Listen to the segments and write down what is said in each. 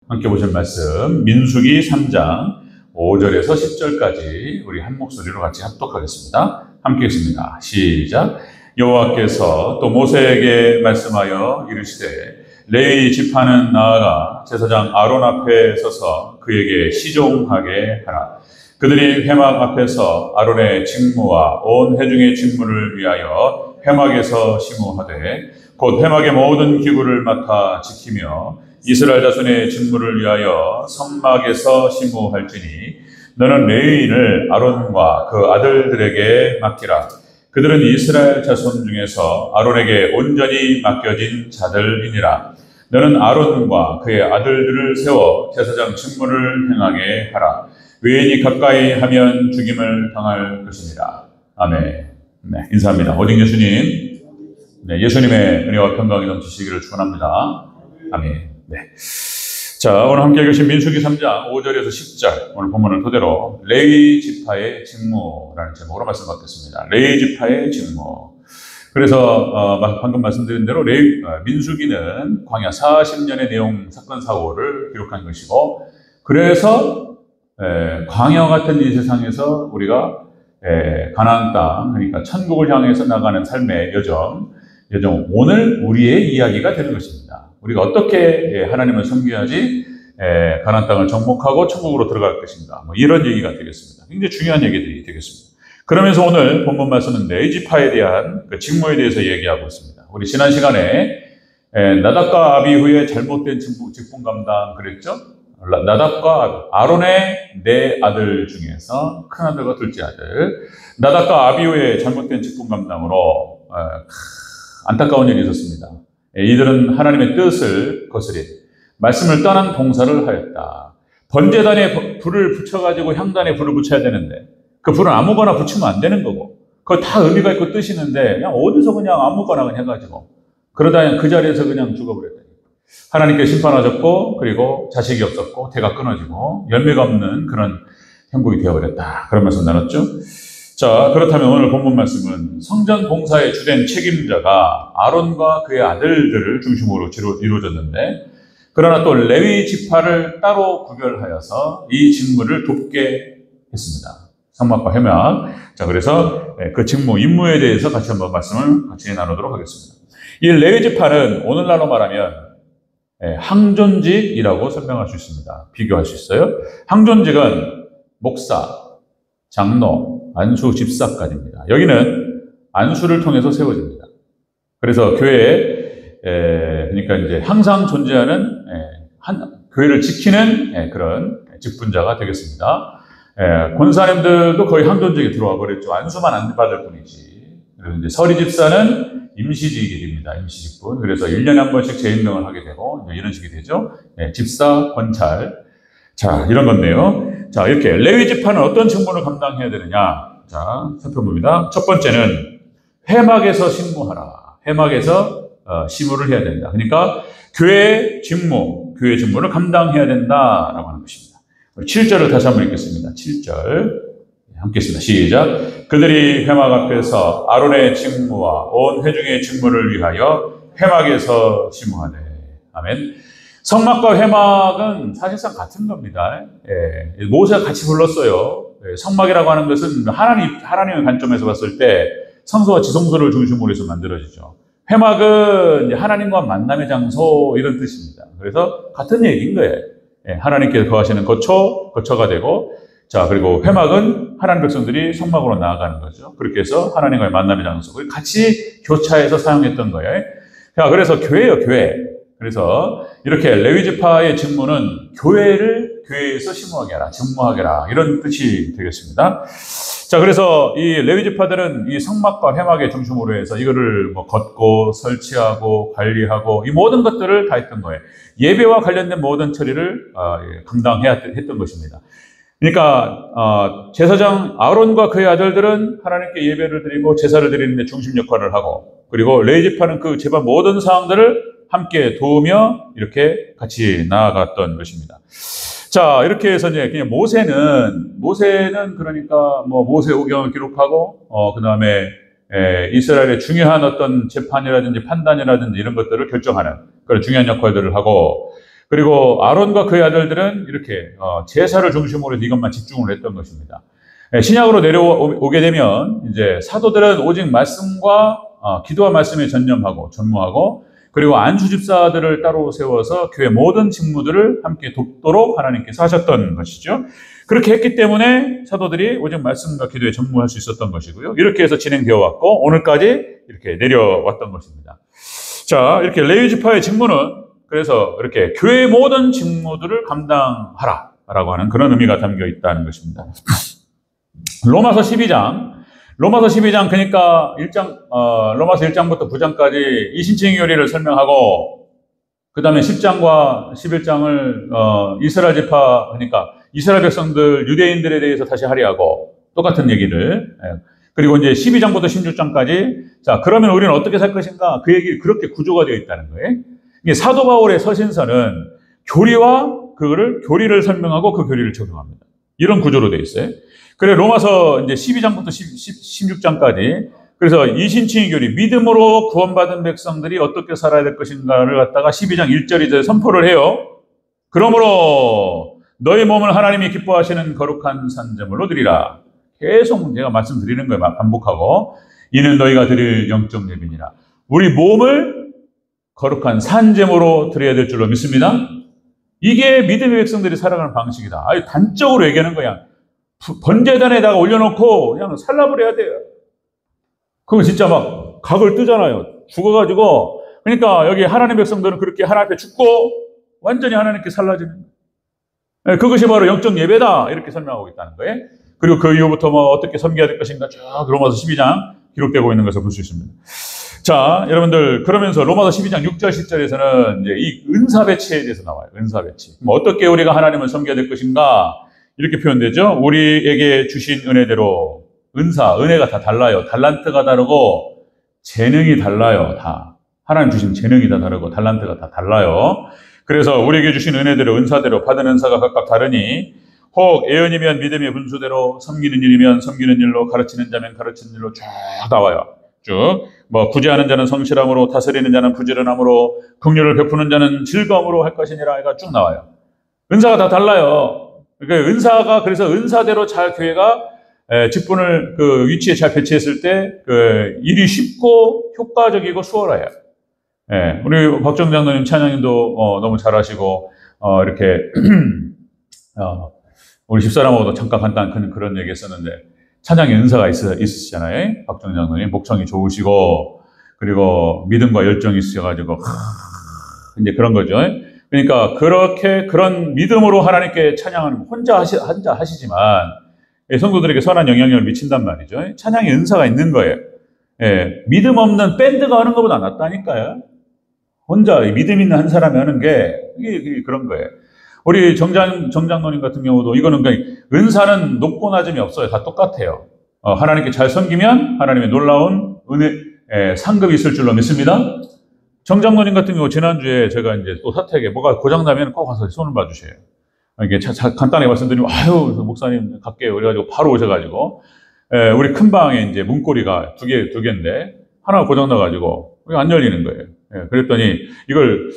함께 보실 말씀 민수기 3장 5절에서 10절까지 우리 한 목소리로 같이 합독하겠습니다. 함께 읽습니다. 시작. 여호와께서 또 모세에게 말씀하여 이르시되 레위 지파는 나아가 제사장 아론 앞에 서서 그에게 시종하게 하라. 그들이 회막 앞에서 아론의 직무와 온 회중의 직무를 위하여 회막에서 심우하되 곧 회막의 모든 기구를 맡아 지키며 이스라엘 자손의 직무를 위하여 성막에서 심우할지니 너는 레위인을 아론과 그 아들들에게 맡기라. 그들은 이스라엘 자손 중에서 아론에게 온전히 맡겨진 자들이니라. 너는 아론과 그의 아들들을 세워 제사장 직무를 행하게 하라. 외인이 가까이 하면 죽임을 당할 것이니라. 아멘. 네, 인사합니다. 오직 예수님, 네, 예수님의 은혜와 평강이 넘치시기를 축원합니다. 아멘. 네. 자, 오늘 함께 읽으신 민수기 3장 5절에서 10절, 오늘 본문을 토대로 레위 지파의 직무라는 제목으로 말씀 받겠습니다. 레위 지파의 직무. 그래서 방금 말씀드린 대로 민수기는 광야 40년의 내용, 사건, 사고를 기록한 것이고, 그래서 광야 같은 이 세상에서 우리가 가나안 땅, 그러니까 천국을 향해서 나가는 삶의 여정, 오늘 우리의 이야기가 되는 것입니다. 우리가 어떻게 하나님을 섬겨야지 가나안 땅을 정복하고 천국으로 들어갈 것인가, 뭐 이런 얘기가 되겠습니다. 굉장히 중요한 얘기들이 되겠습니다. 그러면서 오늘 본문 말씀은 레위 지파에 대한 그 직무에 대해서 얘기하고 있습니다. 우리 지난 시간에 나답과 아비후의 잘못된 직분 감당 그랬죠? 나답과 아론의 네 아들 중에서 큰 아들과 둘째 아들, 나답과 아비후의 잘못된 직분 감당으로 안타까운 일이 있었습니다. 이들은 하나님의 뜻을 거스린 말씀을 떠난 봉사를 하였다. 번제단에 불을 붙여가지고 향단에 불을 붙여야 되는데 그 불은 아무거나 붙이면 안 되는 거고, 그거 다 의미가 있고 뜻이 있는데 그냥 어디서 그냥 아무거나 그냥 해가지고 그러다 그 자리에서 그냥 죽어버렸다. 하나님께 심판하셨고, 그리고 자식이 없었고 태가 끊어지고 열매가 없는 그런 형국이 되어버렸다. 그런 말씀 나눴죠. 자, 그렇다면 오늘 본문 말씀은 성전 봉사의 주된 책임자가 아론과 그의 아들들을 중심으로 이루어졌는데, 그러나 또 레위 지파를 따로 구별하여서 이 직무를 돕게 했습니다. 성막과 회막. 자, 그래서 그 직무, 임무에 대해서 같이 한번 말씀을 같이 나누도록 하겠습니다. 이 레위 지파는 오늘날로 말하면 항존직이라고 설명할 수 있습니다. 비교할 수 있어요. 항존직은 목사, 장로, 안수, 집사까지입니다. 여기는 안수를 통해서 세워집니다. 그래서 교회에 그러니까 이제 항상 존재하는 교회를 지키는 그런 직분자가 되겠습니다. 권사님들도 거의 항존직에 들어와 버렸죠. 안수만 안 받을 뿐이지. 그리고 이제 서리 집사는 임시직이 됩니다. 임시직분. 그래서 1년에 한 번씩 재임명을 하게 되고 이런 식이 되죠. 집사, 권찰. 자, 이런 건데요. 자, 이렇게 레위 지파는 어떤 직무를 감당해야 되느냐? 자, 살펴봅니다. 첫 번째는 회막에서 심무하라. 회막에서 심무를 해야 된다. 그러니까 교회의 직무를 감당해야 된다라고 하는 것입니다. 7절을 다시 한번 읽겠습니다. 7절. 함께 읽습니다. 시작. 그들이 회막 앞에서 아론의 직무와 온 회중의 직무를 위하여 회막에서 심우하되. 아멘. 성막과 회막은 사실상 같은 겁니다. 모세가 같이 불렀어요. 성막이라고 하는 것은 하나님의 관점에서 봤을 때 성소와 지성소를 중심으로 해서 만들어지죠. 회막은 하나님과 만남의 장소, 이런 뜻입니다. 그래서 같은 얘기인 거예요. 하나님께서 거하시는 거처가 되고, 자, 그리고 회막은 하나님 백성들이 성막으로 나아가는 거죠. 그렇게 해서 하나님과의 만남의 장소, 같이 교차해서 사용했던 거예요. 자, 그래서 교회예요, 교회. 그래서 이렇게 레위 지파의 직무는 교회에서 심무하게 하라, 직무하게 하라, 이런 뜻이 되겠습니다. 자, 그래서 이 레위 지파들은 이 성막과 회막의 중심으로 해서 이거를 걷고 설치하고 관리하고 이 모든 것들을 다 했던 거예요. 예배와 관련된 모든 처리를 감당해야 했던 것입니다. 그러니까 제사장 아론과 그의 아들들은 하나님께 예배를 드리고 제사를 드리는 데 중심 역할을 하고, 그리고 레위 지파는 그 제반 모든 사항들을 함께 도우며 이렇게 같이 나아갔던 것입니다. 자, 이렇게 해서 이제 그냥 모세는 그러니까 모세 오경을 기록하고 그 다음에 이스라엘의 중요한 어떤 재판이라든지 판단이라든지 이런 것들을 결정하는 그런 중요한 역할들을 하고, 그리고 아론과 그의 아들들은 이렇게 제사를 중심으로 이것만 집중을 했던 것입니다. 신약으로 내려오게 되면 이제 사도들은 오직 말씀과 기도와 말씀에 전무하고 그리고 안수 집사들을 따로 세워서 교회 모든 직무들을 함께 돕도록 하나님께서 하셨던 것이죠. 그렇게 했기 때문에 사도들이 오직 말씀과 기도에 전무할 수 있었던 것이고요. 이렇게 해서 진행되어 왔고 오늘까지 이렇게 내려왔던 것입니다. 자, 이렇게 레위 지파의 직무는 그래서 이렇게 교회의 모든 직무들을 감당하라라고 하는 그런 의미가 담겨 있다는 것입니다. 로마서 12장 그러니까 로마서 1장부터 9장까지 이신칭의 교리를 설명하고 그 다음에 10장과 11장을 이스라엘 지파 그러니까 이스라엘 백성들 유대인들에 대해서 다시 하리하고 똑같은 얘기를 그리고 이제 12장부터 16장까지 자 그러면 우리는 어떻게 살 것인가 그 얘기 그렇게 구조가 되어 있다는 거예요. 이게 사도 바울의 서신서는 교리를 설명하고 그 교리를 적용합니다. 이런 구조로 되어 있어요. 그래 로마서 이제 12장부터 16장까지 그래서 이신칭의 교리 믿음으로 구원받은 백성들이 어떻게 살아야 될 것인가를 갖다가 12장 1절에 이제 선포를 해요. 그러므로 너희 몸을 하나님이 기뻐하시는 거룩한 산제물로 드리라. 계속 제가 말씀드리는 거예요. 반복하고 이는 너희가 드릴 영적 예비니라. 우리 몸을 거룩한 산제물로 드려야 될 줄로 믿습니다. 이게 믿음의 백성들이 살아가는 방식이다. 아주 단적으로 얘기하는 거야. 번제단에다가 올려놓고 그냥 살라버려야 돼요. 그거 진짜 막 각을 뜨잖아요. 죽어가지고 그러니까 여기 하나님의 백성들은 그렇게 하나님 앞에 죽고 완전히 하나님께 살라지는 거예요. 그것이 바로 영적 예배다 이렇게 설명하고 있다는 거예요. 그리고 그 이후부터 뭐 어떻게 섬겨야 될 것인가 쭉 로마서 12장 기록되고 있는 것을 볼 수 있습니다. 자, 여러분들 그러면서 로마서 12장 6절 10절에서는 이제 이 은사 배치에 대해서 나와요. 은사 배치. 뭐 어떻게 우리가 하나님을 섬겨야 될 것인가 이렇게 표현되죠. 우리에게 주신 은혜대로 은혜가 다 달라요. 달란트가 다르고 재능이 달라요. 다 하나님 주신 재능이 다 다르고 달란트가 다 달라요. 그래서 우리에게 주신 은혜대로 은사대로 받은 은사가 각각 다르니 혹 예언이면 믿음의 분수대로 섬기는 일이면 섬기는 일로 가르치는 자면 가르치는 일로 쭉 나와요. 쭉 뭐 구제하는 자는 성실함으로 다스리는 자는 부지런함으로 긍휼을 베푸는 자는 즐거움으로 할 것이니라 해가 쭉 나와요. 은사가 다 달라요. 그러니까 그래서 은사대로 잘 교회가 직분을 그 위치에 잘 배치했을 때 그 일이 쉽고 효과적이고 수월해요. 우리 박정 장로님 찬양님도 너무 잘하시고 이렇게 우리 집사람하고도 잠깐 간단한 그런 얘기 했었는데 찬양의 은사가 있으시잖아요. 박정 장로님 목청이 좋으시고 그리고 믿음과 열정이 있으셔가지고 이제 그런 거죠. 그러니까 그런 믿음으로 하나님께 찬양하는 혼자 하시지만 성도들에게 선한 영향력을 미친단 말이죠. 찬양의 은사가 있는 거예요. 믿음 없는 밴드가 하는 것보다 낫다니까요. 혼자 믿음 있는 한 사람이 하는 게 이게 그런 거예요. 우리 정장로님 같은 경우도 이거는 은사는 높고 낮음이 없어요. 다 똑같아요. 하나님께 잘 섬기면 하나님의 놀라운 상급이 있을 줄로 믿습니다. 정장로님 같은 경우 지난주에 제가 이제 또 사택에 뭐가 고장나면 꼭 가서 손을 봐주세요. 이게 간단하게 말씀드리면 아유 목사님 갈게요. 그래가지고 바로 오셔가지고 우리 큰 방에 이제 문고리가 두 개인데 하나 고장나가지고 안 열리는 거예요. 그랬더니 이걸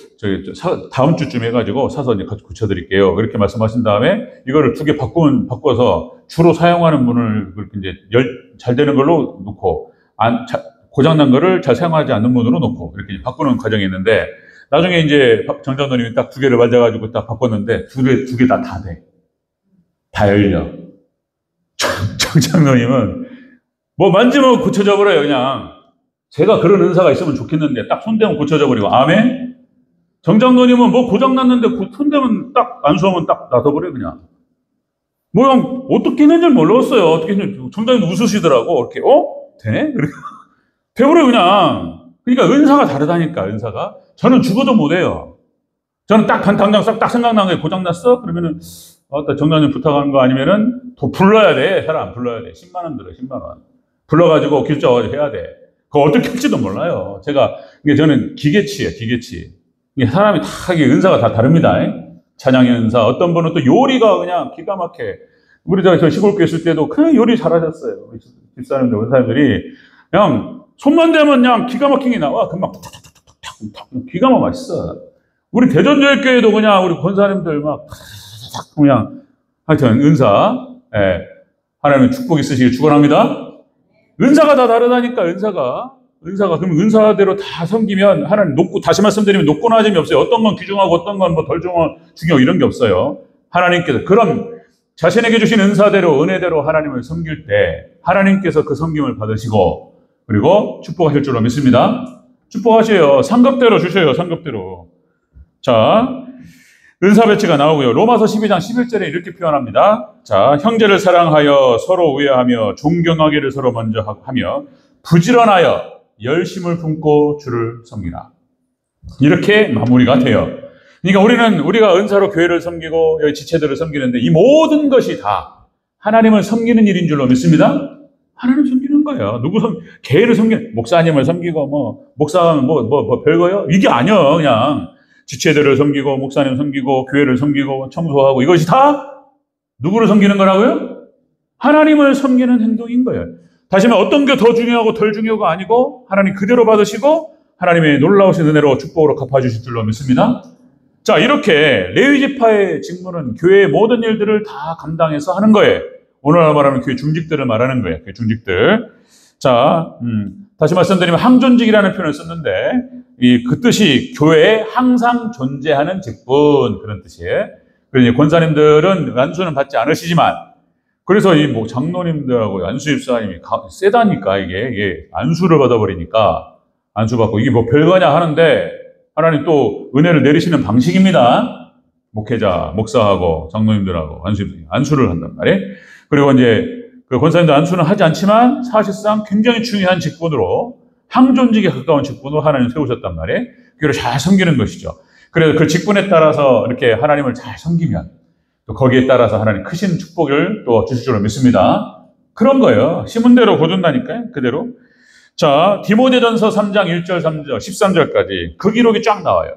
다음 주쯤 해가지고 사서 이제 고쳐드릴게요. 그렇게 말씀하신 다음에 이거를 두 개 바꿔서 주로 사용하는 문을 그렇게 이제 잘 되는 걸로 놓고 고장난 거를 잘 사용하지 않는 문으로 놓고 이렇게 바꾸는 과정이 있는데 나중에 이제 정장로님이 딱 두 개를 맞아가지고 딱 바꿨는데 두 개 다 돼. 다 열려. 정장로님은 뭐 만지면 고쳐져 버려요, 그냥. 제가 그런 은사가 있으면 좋겠는데 딱 손대면 고쳐져 버리고. 아멘? 정장로님은 뭐 고장났는데 손대면 딱 안수하면 딱 놔둬버려요, 그냥. 뭐 형, 어떻게 했는지 몰랐어요. 어떻게 했는지. 정장님 웃으시더라고. 이렇게, 되네? 돼버려요, 그냥. 그러니까 은사가 다르다니까, 은사가. 저는 죽어도 못해요. 저는 당장 딱 생각난 게 고장났어? 그러면은, 정장님 부탁하는 거 아니면은, 불러야 돼. 사람 불러야 돼. 10만 원 들어, 10만 원. 불러가지고 길자 해야 돼. 그거 어떻게 할지도 몰라요. 저는 기계치예요, 기계치. 이게 사람이 다, 이게 은사가 다 다릅니다. 찬양의 은사. 어떤 분은 또 요리가 그냥 기가 막혀. 우리 저 시골교회 있을 때도 그냥 요리 잘하셨어요. 집사님들, 은사님들이. 그냥 손만 대면 그냥 기가 막힌 게 나와. 금방 탁탁탁탁탁 기가 막 맛있어. 우리 대전교회도 그냥 우리 권사님들 막 그냥 하여튼 은사, 예, 하나님 축복 있으시길 축원합니다. 은사가 다 다르다니까. 은사가 그럼 은사대로 다 섬기면 하나님 높고, 다시 말씀드리면 높고 낮음이 없어요. 어떤 건 귀중하고 어떤 건 뭐 덜 중요하고 이런 게 없어요. 하나님께서 그런 자신에게 주신 은사대로 은혜대로 하나님을 섬길 때 하나님께서 그 섬김을 받으시고 그리고 축복하실 줄로 믿습니다. 축복하셔요. 상급대로 주셔요. 상급대로. 자, 은사 배치가 나오고요. 로마서 12장 11절에 이렇게 표현합니다. 자, 형제를 사랑하여 서로 우애하며 존경하기를 서로 먼저 하며 부지런하여 열심을 품고 주를 섬기라. 이렇게 마무리가 돼요. 그러니까 우리가 은사로 교회를 섬기고 여기 지체들을 섬기는데 이 모든 것이 다 하나님을 섬기는 일인 줄로 믿습니다. 하나님 섬기는 거예요. 개를 목사님을 섬기고 목사는 별거요? 이게 아니요. 그냥 지체들을 섬기고 목사님 섬기고 교회를 섬기고 청소하고 이것이 다 누구를 섬기는 거라고요? 하나님을 섬기는 행동인 거예요. 다시 말해 어떤 게 더 중요하고 덜 중요가 아니고 하나님 그대로 받으시고 하나님의 놀라우신 은혜로 축복으로 갚아주실 줄로 믿습니다. 자, 이렇게 레위 지파의 직무는 교회의 모든 일들을 다 감당해서 하는 거예요. 오늘 말하는 교회 중직들을 말하는 거예요. 교회 중직들. 자, 다시 말씀드리면 항존직이라는 표현을 썼는데 그 뜻이 교회에 항상 존재하는 직분, 그런 뜻이에요. 그래서 권사님들은 안수는 받지 않으시지만 그래서 장로님들하고 안수 집사님이 세다니까 이게 안수를 받아버리니까 안수 받고 이게 별거냐 하는데 하나님 또 은혜를 내리시는 방식입니다. 목회자, 목사하고 장로님들하고 안수를 한단 말이에요. 그리고 이제 그 권사님도 안수는 하지 않지만 사실상 굉장히 중요한 직분으로 항존직에 가까운 직분으로 하나님 세우셨단 말이에요. 그걸 잘 섬기는 것이죠. 그래서 그 직분에 따라서 이렇게 하나님을 잘 섬기면 또 거기에 따라서 하나님 크신 축복을 또 주실 줄로 믿습니다. 그런 거예요. 심은 대로 거둔다니까요. 그대로. 자, 디모데전서 3장 1절, 3절, 13절까지 그 기록이 쫙 나와요.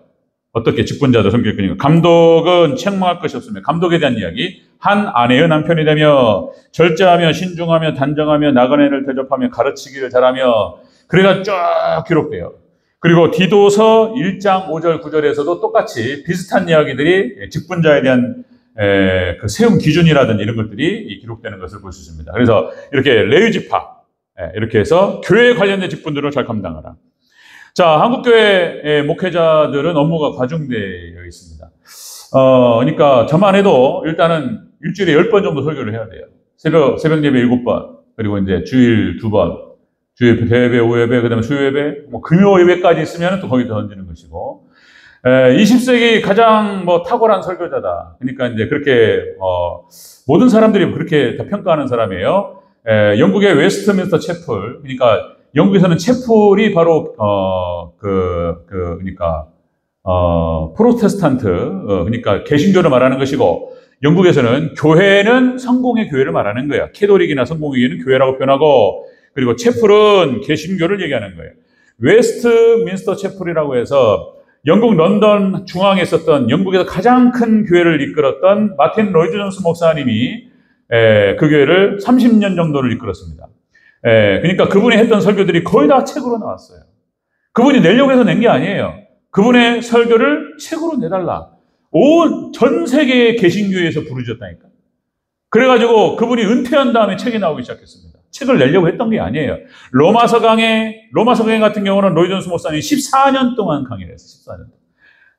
어떻게 직분자들 섬길 거니까. 감독은 책망할 것이 없으며 감독에 대한 이야기. 한 아내의 남편이 되며 절제하며 신중하며 단정하며 나그네를 대접하며 가르치기를 잘하며 그래가 쫙 기록돼요. 그리고 디도서 1장 5절 9절에서도 똑같이 비슷한 이야기들이 직분자에 대한 그 세움 기준이라든지 이런 것들이 기록되는 것을 볼 수 있습니다. 그래서 이렇게 레위 지파 이렇게 해서 교회에 관련된 직분들을 잘 감당하라. 자, 한국교회 목회자들은 업무가 과중되어 있습니다. 그러니까 저만 해도 일단은 일주일에 10번 정도 설교를 해야 돼요. 새벽 예배 7번, 그리고 이제 주일 2번, 주일 대예배, 오예배, 그 다음에 수요예배, 금요 예배까지 있으면 또 거기다 던지는 것이고, 20세기 가장 탁월한 설교자다. 그러니까 이제 그렇게, 모든 사람들이 그렇게 다 평가하는 사람이에요. 영국의 웨스트민스터 채플, 그러니까 영국에서는 채플이 바로, 프로테스탄트, 그러니까 개신교를 말하는 것이고, 영국에서는 교회는 성공의 교회를 말하는 거예요. 캐톨릭이나 성공의 교회는 교회라고 표현하고, 그리고 채플은 개신교를 얘기하는 거예요. 웨스트민스터 채플이라고 해서 영국 런던 중앙에 있었던 영국에서 가장 큰 교회를 이끌었던 마틴 로이드 존스 목사님이 그 교회를 30년 정도를 이끌었습니다. 그러니까 그분이 했던 설교들이 거의 다 책으로 나왔어요. 그분이 내려고 해서 낸 게 아니에요. 그분의 설교를 책으로 내달라. 전 세계의 개신교회에서 부르셨다니까. 그래가지고 그분이 은퇴한 다음에 책이 나오기 시작했습니다. 책을 내려고 했던 게 아니에요. 로마서 강해 같은 경우는 로이드 존스 목사님이 14년 동안 강의를 했어요. 14년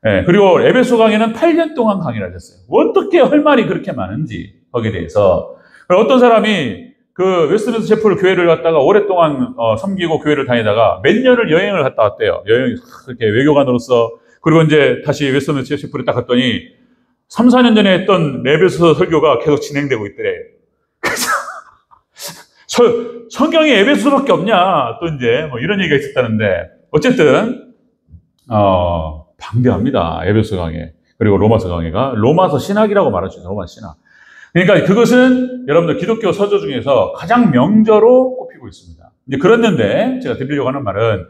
동안. 그리고 에베소 강의는 8년 동안 강의를 하셨어요. 어떻게 할 말이 그렇게 많은지 거기에 대해서. 어떤 사람이 그 웨스트민스터 채플 교회를 갔다가 오랫동안 섬기고 교회를 다니다가 몇 년을 여행을 갔다 왔대요. 그렇게 외교관으로서. 그리고 이제 다시 웨스트민스터 채플에 딱 갔더니 3, 4년 전에 했던 에베소 설교가 계속 진행되고 있더래. 그래서 성경에 에베소밖에 없냐? 또 이제 이런 얘기가 있었다는데 어쨌든 방대합니다. 에베소 강해. 그리고 로마서 강해가 로마서 신학이라고 말하죠. 로마서 신학. 그러니까 그것은 여러분들 기독교 서조 중에서 가장 명저로 꼽히고 있습니다. 이제 그랬는데 제가 드리려고 하는 말은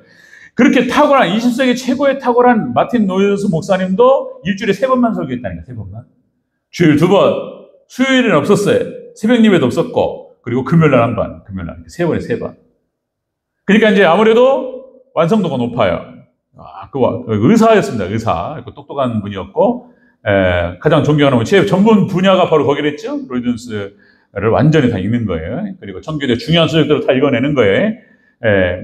그렇게 탁월한 20세기 최고의 탁월한 마틴 노이즈 목사님도 일주일에 3번만 설교했다니까. 3번만. 주일 2번, 수요일은 없었어요. 새벽 예배도 없었고, 그리고 금요일날 1번, 금요일날 3번에 3번. 그러니까 이제 아무래도 완성도가 높아요. 의사였습니다. 의사. 똑똑한 분이었고, 가장 존경하는 분, 제 전문 분야가 바로 거기랬죠. 로이든스를 완전히 다 읽는 거예요. 그리고 청교도의 중요한 서적들을 다 읽어내는 거예요.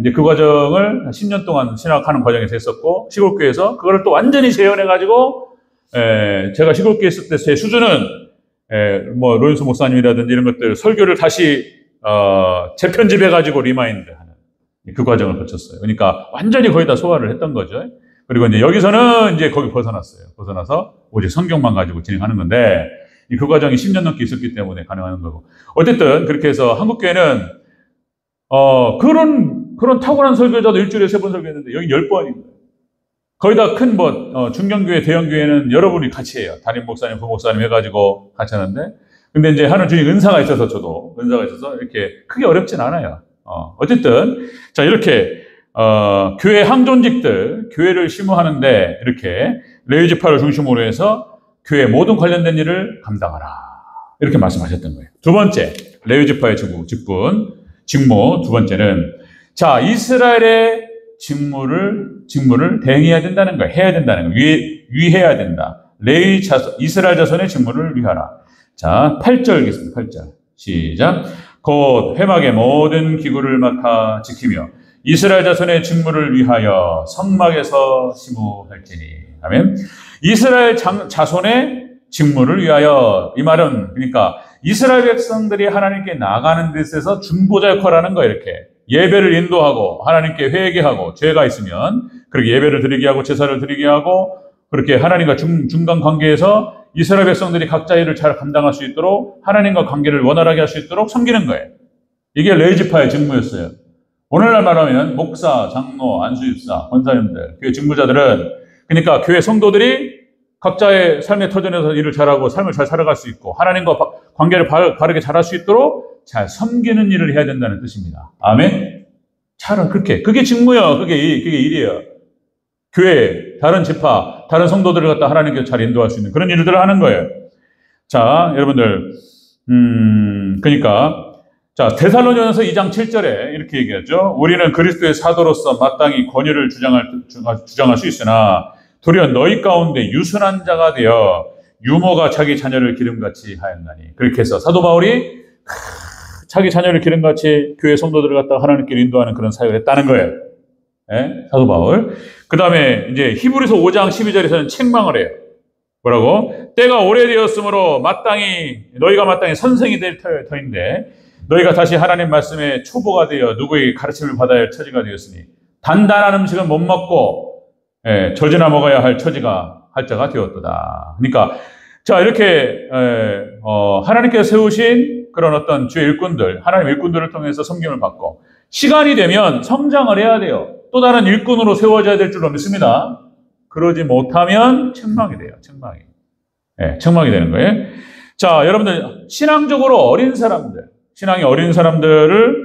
이제 그 과정을 10년 동안 신학하는 과정에서 했었고, 시골교회에서 그거를 또 완전히 재현해가지고, 제가 시골교회 있을 때 제 수준은, 로이든스 목사님이라든지 이런 것들 설교를 다시, 재편집해가지고 리마인드 하는 그 과정을 거쳤어요. 그러니까 완전히 거의 다 소화를 했던 거죠. 그리고 이제 여기서는 이제 거기 벗어났어요. 벗어나서 오직 성경만 가지고 진행하는 건데, 그 과정이 10년 넘게 있었기 때문에 가능한 거고. 어쨌든 그렇게 해서 한국교회는 그런 탁월한 설교자도 일주일에 3번 설교했는데, 여기 10번입니다. 거의 다 큰 중견교회, 대형교회는 여러분이 같이 해요. 담임 목사님, 부목사님 해가지고 같이 하는데, 근데 이제 하는 중에 은사가 있어서 저도, 은사가 있어서 이렇게 크게 어렵진 않아요. 어쨌든, 자, 이렇게, 교회 항존직들, 교회를 심무하는데, 이렇게, 레위지파를 중심으로 해서 교회 모든 관련된 일을 감당하라. 이렇게 말씀하셨던 거예요. 두 번째, 레위지파의 직무 두 번째는, 자, 이스라엘의 직무를 대행해야 된다는 거예요. 해야 된다는 거예요. 위해야 된다. 이스라엘 자손의 직무를 위하라. 자, 8절 읽겠습니다. 8절. 시작. 곧 회막의 모든 기구를 맡아 지키며 이스라엘 자손의 직무를 위하여 성막에서 심우할지니. 아멘. 이스라엘 자손의 직무를 위하여, 이 말은 그러니까 이스라엘 백성들이 하나님께 나가는 데서 중보자 역할을 하는 거예요. 이렇게 예배를 인도하고 하나님께 회개하고 죄가 있으면 그렇게 예배를 드리게 하고 제사를 드리게 하고 그렇게 하나님과 중간 관계에서 이스라엘 백성들이 각자 일을 잘 감당할 수 있도록 하나님과 관계를 원활하게 할 수 있도록 섬기는 거예요. 이게 레위지파의 직무였어요. 오늘날 말하면 목사, 장로, 안수집사, 권사님들, 교회 직무자들은 그러니까 교회 성도들이 각자의 삶의 터전에서 일을 잘하고 삶을 잘 살아갈 수 있고 하나님과 관계를 바르게 잘할 수 있도록 잘 섬기는 일을 해야 된다는 뜻입니다. 아멘? 그게 직무예요. 그게 일이에요. 교회, 다른 지파, 다른 성도들을 갖다 하나님께 잘 인도할 수 있는 그런 일들을 하는 거예요. 자, 여러분들, 그러니까, 자, 데살로니가서 2장 7절에 이렇게 얘기하죠. 우리는 그리스도의 사도로서 마땅히 권위를 주장할 수 있으나, 도리어 너희 가운데 유순한 자가 되어 유모가 자기 자녀를 기름같이 하였나니. 그렇게 해서 사도 바울이 자기 자녀를 기름같이 교회 성도들을 갖다가 하나님께 인도하는 그런 사역을 했다는 거예요. 예? 사도 바울. 그 다음에 이제 히브리서 5장 12절에서는 책망을 해요. 뭐라고? 때가 오래되었으므로 너희가 마땅히 선생이 될 터인데 너희가 다시 하나님 말씀에 초보가 되어 누구에게 가르침을 받아야 할 처지가 되었으니 단단한 음식은 못 먹고 젖이나 먹어야 할 자가 되었도다. 그러니까 자 이렇게 하나님께서 세우신 그런 어떤 주의 일꾼들, 하나님 일꾼들을 통해서 섬김을 받고 시간이 되면 성장을 해야 돼요. 또 다른 일꾼으로 세워져야 될 줄로 믿습니다. 그러지 못하면 책망이 돼요. 책망이 되는 거예요. 자, 여러분들 신앙적으로 신앙이 어린 사람들을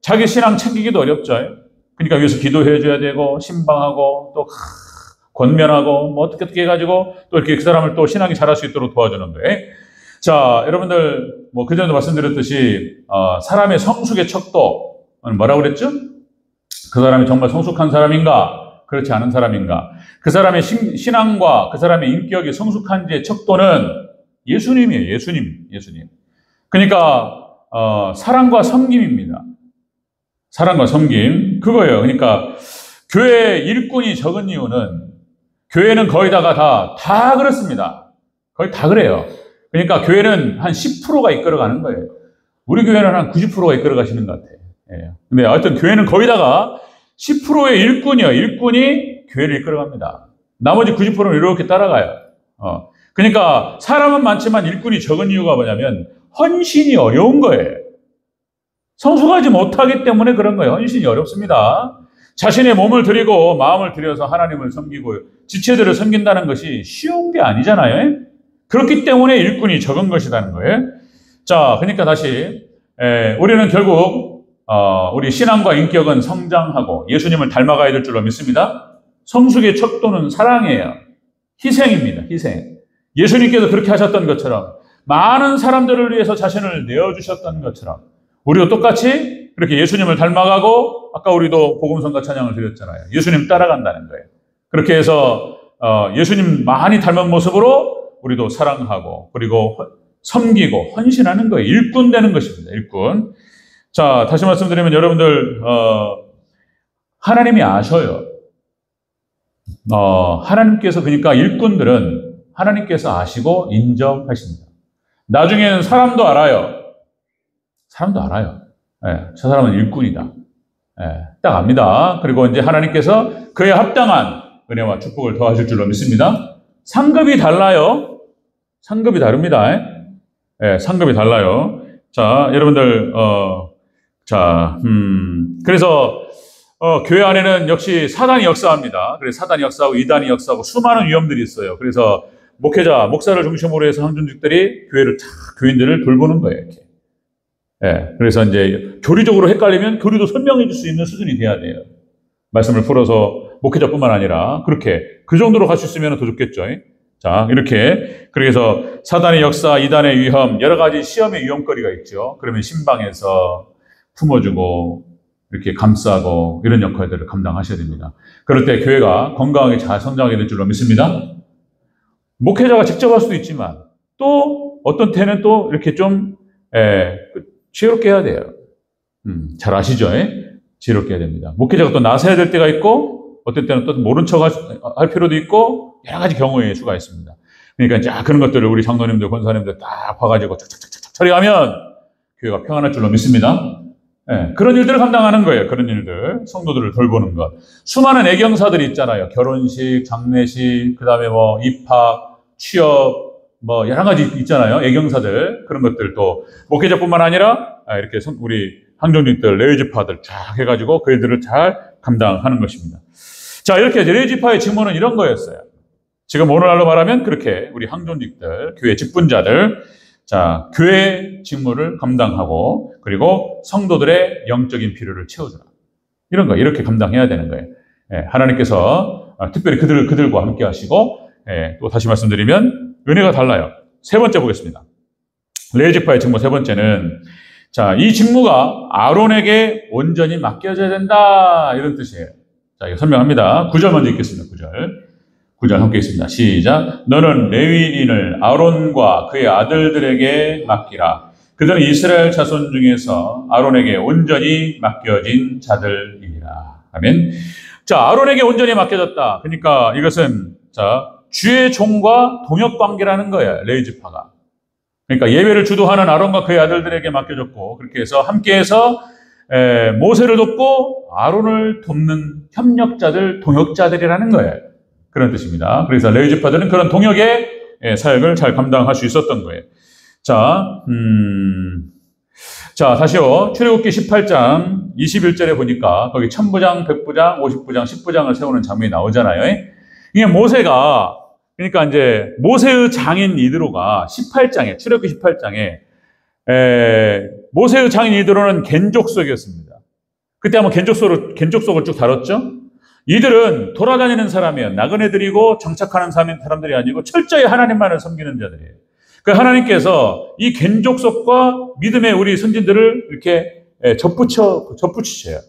자기 신앙 챙기기도 어렵죠. 그러니까 위해서 기도해 줘야 되고 신방하고 또 권면하고 뭐 어떻게 해가지고 또 이렇게 그 사람을 또 신앙이 자랄 수 있도록 도와주는 거예요. 자, 여러분들 뭐 그전에도 말씀드렸듯이 사람의 성숙의 척도는 뭐라고 그랬죠? 그 사람이 정말 성숙한 사람인가? 그렇지 않은 사람인가? 그 사람의 신앙과 그 사람의 인격이 성숙한지의 척도는 예수님이에요. 예수님. 그러니까 사랑과 섬김입니다. 사랑과 섬김 그거예요. 그러니까 교회 일꾼이 적은 이유는 교회는 거의 다 그렇습니다. 거의 다 그래요. 그러니까 교회는 한 10%가 이끌어가는 거예요. 우리 교회는 한 90%가 이끌어가시는 것 같아요. 예. 근데 하여튼 교회는 거의 다가 10%의 일꾼이요. 일꾼이 교회를 이끌어갑니다. 나머지 90%는 이렇게 따라가요. 그러니까 사람은 많지만 일꾼이 적은 이유가 뭐냐면 헌신이 어려운 거예요. 성숙하지 못하기 때문에 그런 거예요. 헌신이 어렵습니다. 자신의 몸을 드리고 마음을 들여서 하나님을 섬기고 지체들을 섬긴다는 것이 쉬운 게 아니잖아요. 그렇기 때문에 일꾼이 적은 것이라는 거예요. 자, 그러니까 다시 우리는 결국 우리 신앙과 인격은 성장하고 예수님을 닮아가야 될 줄로 믿습니다. 성숙의 척도는 사랑이에요. 희생입니다. 희생. 예수님께서 그렇게 하셨던 것처럼 많은 사람들을 위해서 자신을 내어주셨던 것처럼 우리도 똑같이 그렇게 예수님을 닮아가고 아까 우리도 복음성가 찬양을 드렸잖아요. 예수님 따라간다는 거예요. 그렇게 해서 예수님 많이 닮은 모습으로 우리도 사랑하고 그리고 섬기고 헌신하는 거예요. 일꾼 되는 것입니다. 일꾼. 자, 다시 말씀드리면 여러분들 하나님이 아셔요. 하나님께서 그러니까 일꾼들은 하나님께서 아시고 인정하십니다. 나중에는 사람도 알아요. 사람도 알아요. 저 사람은 일꾼이다. 딱 압니다. 그리고 이제 하나님께서 그에 합당한 은혜와 축복을 더하실 줄로 믿습니다. 상급이 달라요. 상급이 다릅니다. 상급이 달라요. 자, 여러분들, 그래서, 교회 안에는 역시 사단이 역사합니다. 그래서 사단이 역사하고 이단이 역사하고 수많은 위험들이 있어요. 그래서 목사를 중심으로 해서 항존직들이 교인들을 돌보는 거예요, 이렇게. 그래서 이제 교리적으로 헷갈리면 교리도 설명해 줄 수 있는 수준이 돼야 돼요. 말씀을 풀어서 목회자뿐만 아니라 그렇게 그 정도로 갈 수 있으면 더 좋겠죠. 자, 이렇게 그래서 사단의 역사, 이단의 위험, 여러 가지 시험의 위험거리가 있죠. 그러면 신방에서 품어주고 이렇게 감싸고 이런 역할들을 감당하셔야 됩니다. 그럴 때 교회가 건강하게 잘 성장하게 될 줄로 믿습니다. 목회자가 직접 할 수도 있지만 또 어떤 때는 또 이렇게 좀 지혜롭게 해야 돼요. 잘 아시죠? 지혜롭게 해야 됩니다. 목회자가 또 나서야 될 때가 있고 어떤 때는 또 모른 척 할 필요도 있고 여러 가지 경우의 수가 있습니다. 그러니까 이제 그런 것들을 우리 장로님들, 권사님들 딱 봐가지고 착착착착 처리하면 교회가 평안할 줄로 믿습니다. 그런 일들을 감당하는 거예요. 그런 일들. 성도들을 돌보는 것. 수많은 애경사들이 있잖아요. 결혼식, 장례식, 그 다음에 뭐 입학, 취업, 뭐 여러 가지 있잖아요. 애경사들. 그런 것들 또 목회자뿐만 아니라 이렇게 우리 항존직들, 레위지파들 쫙 해가지고 그 일들을 잘 감당하는 것입니다. 자, 이렇게 레위지파의 직무는 이런 거였어요. 지금 오늘날로 말하면 그렇게 우리 항존직들, 교회 직분자들, 자, 교회 직무를 감당하고 그리고 성도들의 영적인 필요를 채워주라. 이런 거 이렇게 감당해야 되는 거예요. 하나님께서 특별히 그들과 함께 하시고 또 다시 말씀드리면 은혜가 달라요. 세 번째 보겠습니다. 레위지파의 직무 세 번째는 자, 이 직무가 아론에게 온전히 맡겨져야 된다 이런 뜻이에요. 자, 이거 설명합니다. 9절 먼저 읽겠습니다. 9절 함께 있습니다. 시작. 너는 레위인을 아론과 그의 아들들에게 맡기라. 그들은 이스라엘 자손 중에서 아론에게 온전히 맡겨진 자들이니라. 아멘. 자, 아론에게 온전히 맡겨졌다. 그러니까 이것은 자, 주의 종과 동역 관계라는 거예요. 레위지파가. 그러니까 예배를 주도하는 아론과 그의 아들들에게 맡겨졌고 그렇게 해서 함께해서 모세를 돕고 아론을 돕는 협력자들, 동역자들이라는 거예요. 그런 뜻입니다. 그래서 레위지파들은 그런 동역의 사역을 잘 감당할 수 있었던 거예요. 자, 다시요. 출애굽기 18장 21절에 보니까 거기 1000부장, 100부장, 50부장, 10부장을 세우는 장면이 나오잖아요. 이게 모세가 그러니까 이제 모세의 장인 이드로가 18장에 출애굽기 18장에 모세의 장인 이드로는 겐족속이었습니다. 그때 한번 겐족속을 쭉 다뤘죠. 이들은 돌아다니는 사람이에요. 나그네들이고 정착하는 사람들이 아니고 철저히 하나님만을 섬기는 자들이에요. 그 하나님께서 이 겐족속과 믿음의 우리 선진들을 이렇게 접붙이셔요.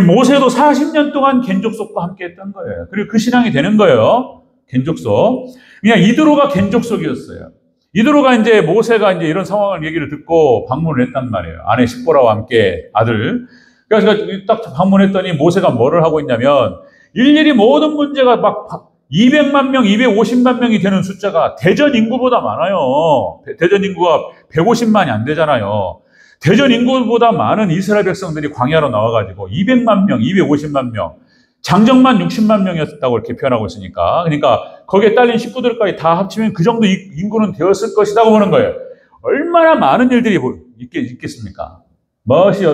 모세도 40년 동안 겐족속과 함께 했던 거예요. 그리고 그 신앙이 되는 거예요. 겐족속. 그냥 이드로가 겐족속이었어요. 이드로가 이제 모세가 이제 이런 상황을 얘기를 듣고 방문을 했단 말이에요. 아내 십보라와 함께 아들. 그래서 딱 방문했더니 모세가 뭐를 하고 있냐면 일일이 모든 문제가 막 200만 명, 250만 명이 되는 숫자가 대전 인구보다 많아요. 대전 인구가 150만이 안 되잖아요. 대전 인구보다 많은 이스라엘 백성들이 광야로 나와가지고 200만 명, 250만 명, 장정만 60만 명이었다고 이렇게 표현하고 있으니까 그러니까 거기에 딸린 식구들까지 다 합치면 그 정도 인구는 되었을 것이라고 보는 거예요. 얼마나 많은 일들이 있겠습니까? 멋이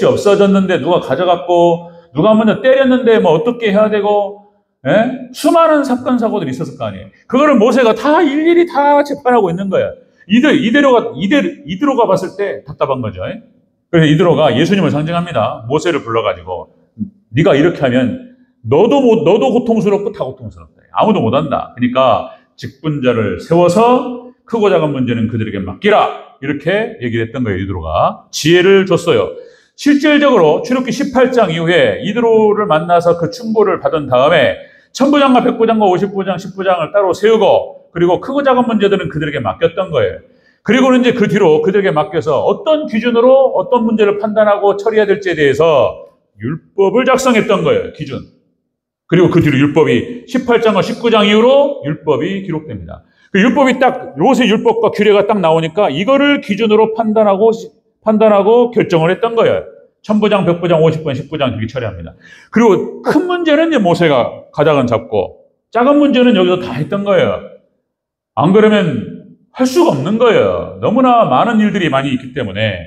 없어졌는데 누가 가져갔고 누가 먼저 때렸는데 뭐 어떻게 해야 되고 수많은 사건 사고들이 있었을 거 아니에요. 그거를 모세가 다 일일이 다 재판하고 있는 거예요. 이드로가 봤을 때 답답한 거죠. 그래서 이드로가 예수님을 상징합니다. 모세를 불러가지고 네가 이렇게 하면 너도 고통스럽고 다 고통스럽다. 아무도 못한다. 그러니까 직분자를 세워서 크고 작은 문제는 그들에게 맡기라. 이렇게 얘기를 했던 거예요. 이드로가. 지혜를 줬어요. 실질적으로 출애굽기 18장 이후에 이드로를 만나서 그 충고를 받은 다음에 천부장과 백부장과 50부장, 10부장을 따로 세우고 그리고 크고 작은 문제들은 그들에게 맡겼던 거예요. 그리고는 이제 그 뒤로 그들에게 맡겨서 어떤 기준으로 어떤 문제를 판단하고 처리해야 될지에 대해서 율법을 작성했던 거예요. 기준. 그리고 그 뒤로 율법이 18장과 19장 이후로 율법이 기록됩니다. 그 율법이 딱 모세 율법과 규례가 딱 나오니까 이거를 기준으로 판단하고 결정을 했던 거예요. 천부장, 백부장, 50부장, 10부장 그렇게 처리합니다. 그리고 큰 문제는 이제 모세가 가닥은 잡고 작은 문제는 여기서 다 했던 거예요. 안 그러면 할 수가 없는 거예요. 너무나 많은 일들이 많이 있기 때문에.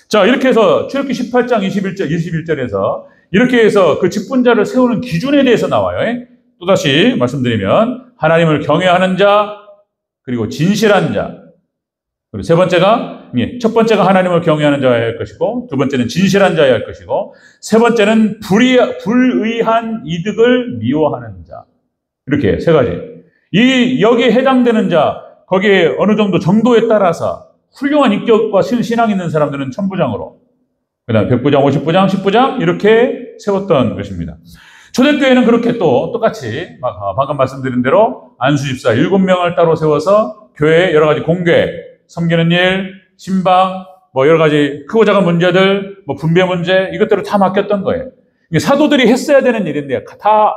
자, 이렇게 해서 출애굽기 18장 21절에서 이렇게 해서 그 직분자를 세우는 기준에 대해서 나와요. 또다시 말씀드리면 하나님을 경외하는 자, 그리고 진실한 자. 그리고 세 번째가, 첫 번째가 하나님을 경외하는 자여야 할 것이고, 두 번째는 진실한 자여야 할 것이고, 세 번째는 불의한 이득을 미워하는 자. 이렇게 세 가지. 여기에 해당되는 자, 거기에 어느 정도 정도에 따라서 훌륭한 인격과 신앙이 있는 사람들은 천부장으로, 그 다음에 백부장, 50부장, 10부장 이렇게 세웠던 것입니다. 초대교회는 그렇게 또 똑같이 방금 말씀드린 대로 안수집사 7명을 따로 세워서 교회에 여러 가지 공개, 섬기는 일, 신방, 여러 가지 크고 작은 문제들, 분배 문제 이것들을 다 맡겼던 거예요. 이게 사도들이 했어야 되는 일인데 다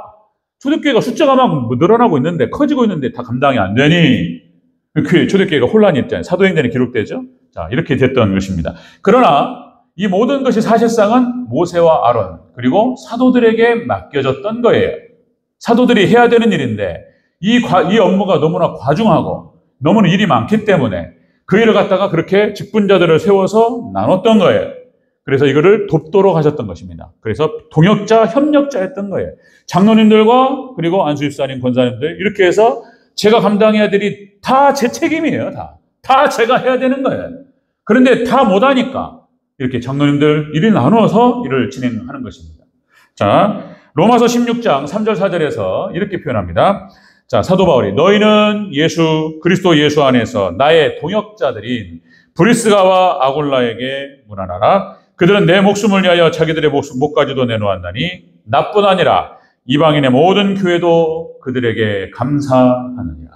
초대교회가 숫자가 막 늘어나고 있는데 커지고 있는데 다 감당이 안 되니 초대교회가 혼란이 있잖아요. 사도행전에 기록되죠. 자, 이렇게 됐던 것입니다. 그러나 이 모든 것이 사실상은 모세와 아론 그리고 사도들에게 맡겨졌던 거예요. 사도들이 해야 되는 일인데 이 업무가 너무나 과중하고 너무나 일이 많기 때문에 그 일을 갖다가 그렇게 직분자들을 세워서 나눴던 거예요. 그래서 이거를 돕도록 하셨던 것입니다. 그래서 동역자, 협력자였던 거예요. 장로님들과 그리고 안수집사님, 권사님들 이렇게 해서 제가 감당해야 될 일이 다 제 책임이에요. 다 제가 해야 되는 거예요. 그런데 다 못하니까 이렇게 장로님들 일을 나누어서 일을 진행하는 것입니다. 자, 로마서 16장 3절 4절에서 이렇게 표현합니다. 자, 사도 바울이 너희는 그리스도 예수 안에서 나의 동역자들인 브리스가와 아골라에게 문안하라. 그들은 내 목숨을 위하여 자기들의 목까지도 내놓았나니 나뿐 아니라 이방인의 모든 교회도 그들에게 감사하느니라.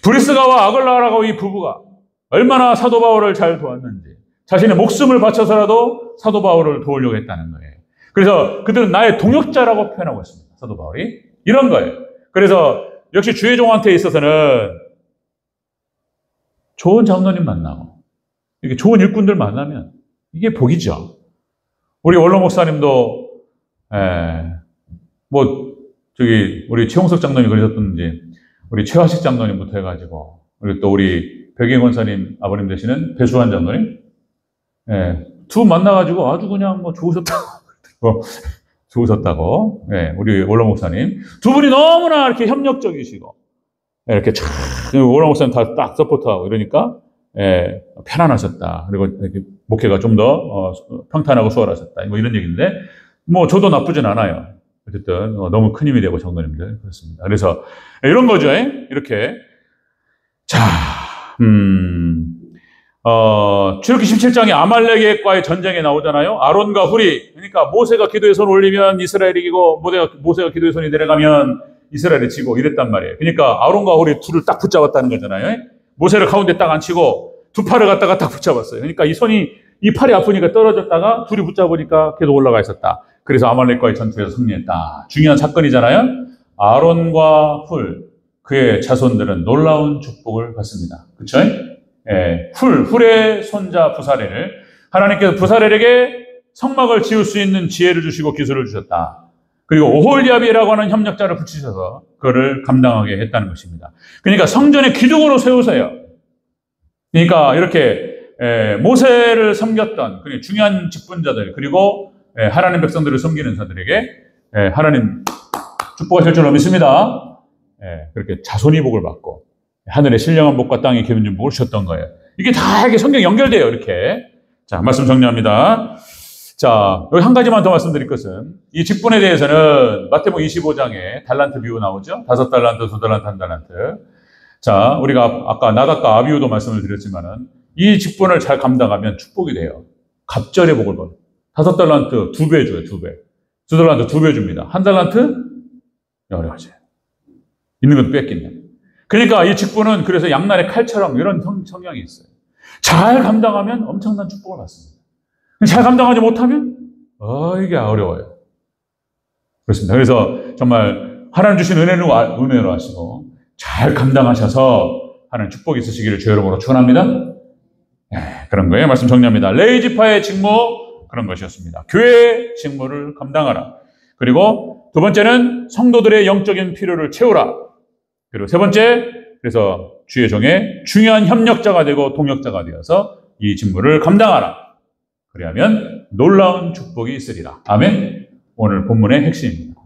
브리스가와 아골라라고 이 부부가 얼마나 사도 바울을 잘 도왔는지 자신의 목숨을 바쳐서라도 사도 바울을 도우려고 했다는 거예요. 그래서 그들은 나의 동역자라고 표현하고 있습니다. 사도 바울이. 이런 거예요. 그래서 역시 주의 종한테 있어서는 좋은 장로님 만나고 이렇게 좋은 일꾼들 만나면 이게 복이죠. 우리 원로 목사님도 우리 최홍석 장로님 그러셨던지 우리 최화식 장로님부터 해가지고 그리고 또 우리 백인 권사님 아버님 되시는 배수환 장로님 두 만나가지고 아주 그냥 좋으셨다고 우리 원로 목사님 두 분이 너무나 이렇게 협력적이시고 이렇게 참 원로 목사님 다 딱 서포트하고 이러니까 편안하셨다. 그리고 이렇게 목회가 좀 더 평탄하고 수월하셨다. 이런 얘기인데 저도 나쁘진 않아요. 어쨌든 너무 큰 힘이 되고 장로님들 그렇습니다. 그래서 이런 거죠. 이렇게 자, 출애굽기 17장에 아말렉과의 전쟁에 나오잖아요. 아론과 훌이. 그러니까 모세가 기도의 손 올리면 이스라엘이 이기고 모세가 기도의 손이 내려가면 이스라엘이 지고 이랬단 말이에요. 그러니까 아론과 훌이 둘을 딱 붙잡았다는 거잖아요. 모세를 가운데 딱 앉히고 두 팔을 갖다가 딱 붙잡았어요. 그러니까 이 팔이 아프니까 떨어졌다가 둘이 붙잡으니까 계속 올라가 있었다. 그래서 아말렉과의 전투에서 승리했다. 중요한 사건이잖아요. 아론과 훌, 그의 자손들은 놀라운 축복을 받습니다. 그렇죠? 훌의 손자 부사렐을 하나님께서 부사렐에게 성막을 지을 수 있는 지혜를 주시고 기술을 주셨다. 그리고 오홀리아비라고 하는 협력자를 붙이셔서 그거를 감당하게 했다는 것입니다. 그러니까 성전의 기둥으로 세우세요. 그러니까 이렇게 모세를 섬겼던 중요한 직분자들 그리고 하나님 백성들을 섬기는 자들에게 하나님 축복하실 줄로 믿습니다. 그렇게 자손이 복을 받고 하늘의 신령한 복과 땅의 기름 준 복을 주셨던 거예요. 이게 다 이렇게 성경 연결돼요. 이렇게. 자, 말씀 정리합니다. 자, 여기 한 가지만 더 말씀드릴 것은 이 직분에 대해서는 마태복음 25장에 달란트 비유 나오죠. 5달란트, 2달란트, 1달란트. 자, 우리가 아까 나답과 아비후도 말씀을 드렸지만은 이 직분을 잘 감당하면 축복이 돼요. 갑절의 복을 받아요. 5달란트 2배 줘요. 2배. 2달란트 2배 줍니다. 1달란트 여러 가지. 있는 것도 뺏긴다. 그러니까 이 직분은 그래서 양날의 칼처럼 이런 성향이 있어요. 잘 감당하면 엄청난 축복을 받습니다. 잘 감당하지 못하면 이게 어려워요. 그렇습니다. 그래서 정말 하나님 주신 은혜로 하시고 잘 감당하셔서 하나님 축복이 있으시기를 주의 이름으로 축원합니다. 네, 그런 거예요. 말씀 정리합니다. 레위지파의 직무 그런 것이었습니다. 교회의 직무를 감당하라. 그리고 두 번째는 성도들의 영적인 필요를 채우라. 그리고 세 번째, 그래서 주의 종의 중요한 협력자가 되고 동역자가 되어서 이 직무를 감당하라. 그리하면 놀라운 축복이 있으리라. 아멘. 오늘 본문의 핵심입니다.